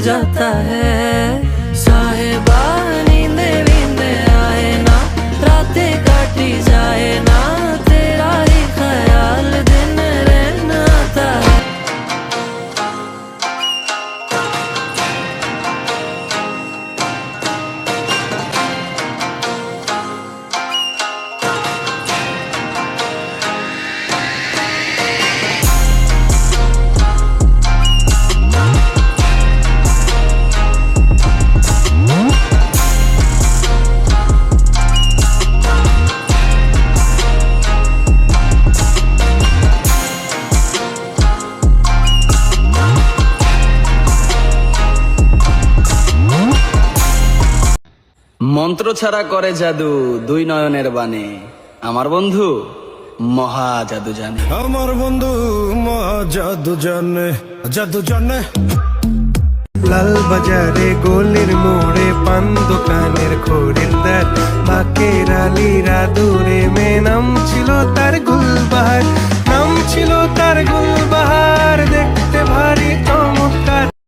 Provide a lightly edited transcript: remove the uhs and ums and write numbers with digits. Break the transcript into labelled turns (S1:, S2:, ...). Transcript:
S1: जाता है। साहिबा नींदे वींदे आए ना, रातें काटी जाए ना, तेरा ही ख्याल दिन रहना आता है।
S2: মন্ত্র ছাড়া করে জাদু দুই নয়নের বানে, আমার বন্ধু মহা জাদু জানে।
S3: আমার বন্ধু মহা জাদু জানে, জাদু জানে। লাল বাজারে গলির মোড়ে পান দোকানের খরিদ্দার, বাকের আলীরা দূরে নাম ছিল তার গুলবা।